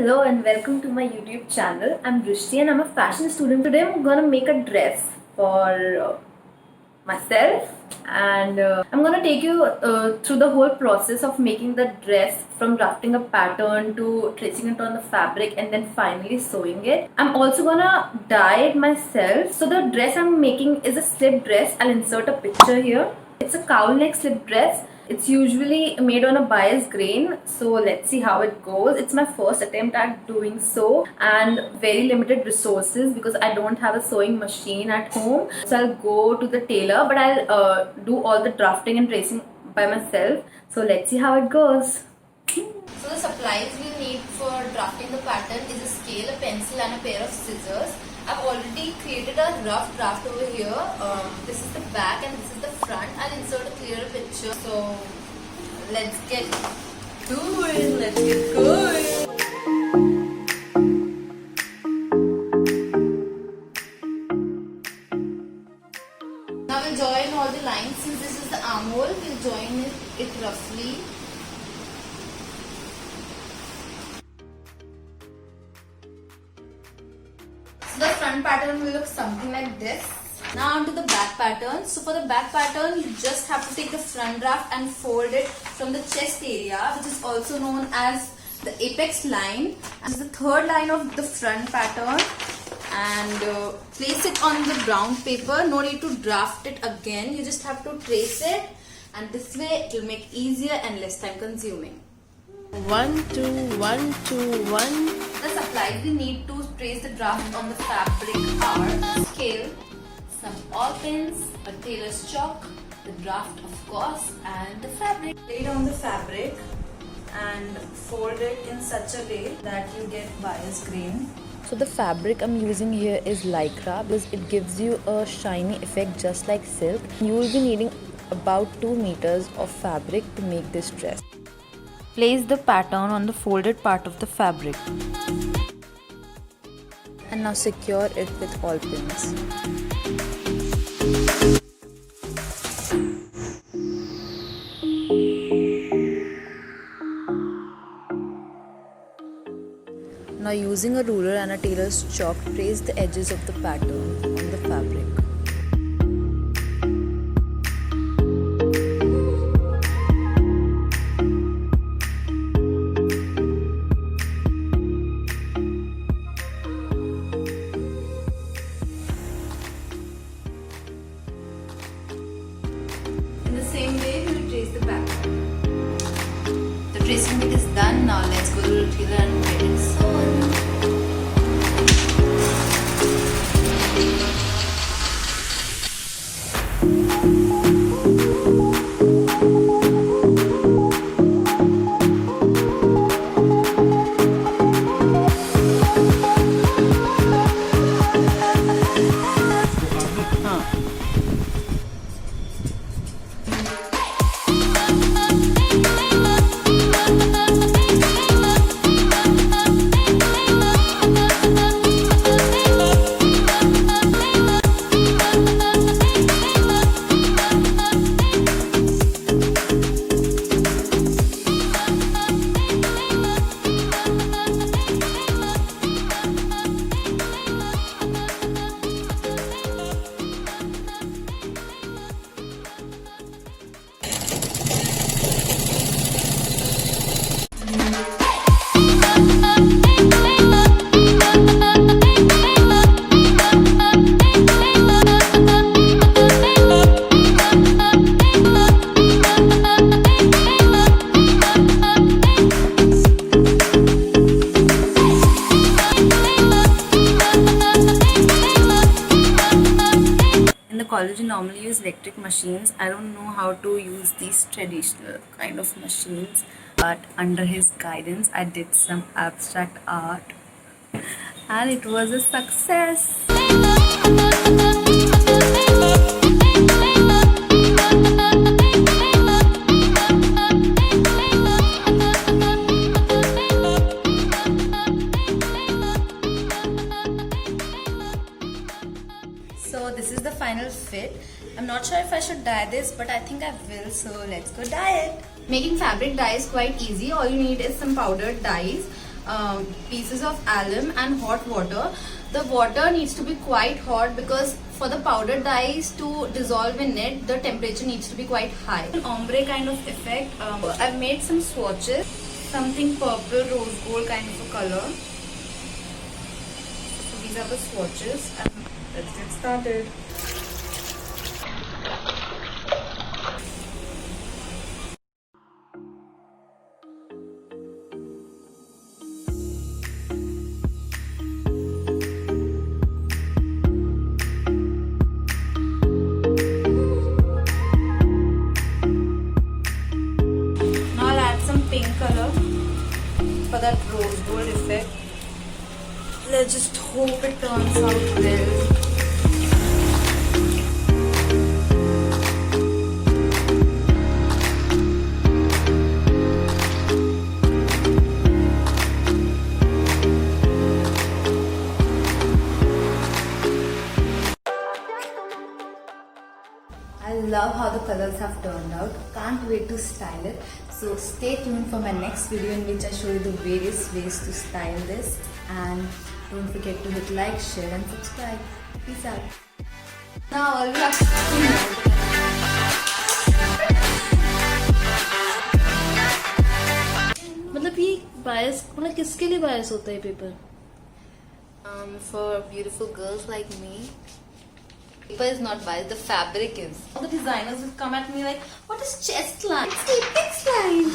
Hello and welcome to my YouTube channel. I'm Drishti and I'm a fashion student. Today I'm gonna make a dress for myself and I'm gonna take you through the whole process of making the dress, from drafting a pattern to tracing it on the fabric and then finally sewing it. I'm also gonna dye it myself. So the dress I'm making is a slip dress. I'll insert a picture here. It's a cowl neck slip dress. It's usually made on a bias grain, so let's see how it goes. It's my first attempt at doing so and very limited resources because I don't have a sewing machine at home. So I'll go to the tailor, but I'll do all the drafting and tracing by myself. So let's see how it goes. So the supplies we need for drafting the pattern is a scale, a pencil and a pair of scissors. I've already created a rough draft over here. This is the back and this is the front. I'll insert a clearer picture. So let's get to it. Let's get going. Now we'll join all the lines. Since this is the armhole, we'll join it roughly. So the front pattern will look something like this. Now onto the back pattern. So for the back pattern, you just have to take the front draft and fold it from the chest area, which is also known as the apex line. And this is the third line of the front pattern. And place it on the brown paper. No need to draft it again. You just have to trace it. And this way it will make easier and less time consuming. 1 2 1 2 1. The supplies we need to trace the draft on the fabric are scale, some all pins, a tailor's chalk, the draft of course, and the fabric. Lay down the fabric and fold it in such a way that you get bias grain. So the fabric I'm using here is lycra because it gives you a shiny effect just like silk. You will be needing about 2 meters of fabric to make this dress. Place the pattern on the folded part of the fabric. And now secure it with all pins. Now using a ruler and a tailor's chalk, trace the edges of the pattern on the fabric. In the same way, we will trace the back. The tracing bit is done. Now let's go to the tailor and get it sewn. College you normally use electric machines. I don't know how to use these traditional kind of machines, but under his guidance I did some abstract art and it was a success. So this is the final fit. I'm not sure if I should dye this, but I think I will, so let's go dye it. Making fabric dye is quite easy. All you need is some powdered dyes. pieces of alum and hot water. The water needs to be quite hot because for the powder dyes to dissolve in it, the temperature needs to be quite high. An ombre kind of effect. I've made some swatches, something purple, rose gold kind of a color. So these are the swatches. And let's get started. Pink color for that rose gold effect. Let's just hope it turns out well. I love how the colors have turned out. Can't wait to style it. So stay tuned for my next video in which I show you the various ways to style this. And don't forget to hit like, share and subscribe. Peace out. Now all we have to do मतलब ये बायस मतलब किसके लिए बायस होता है paper? For beautiful girls like me, paper is not biased, the fabric is. all the designers will come at me like, what is chest line? It's line.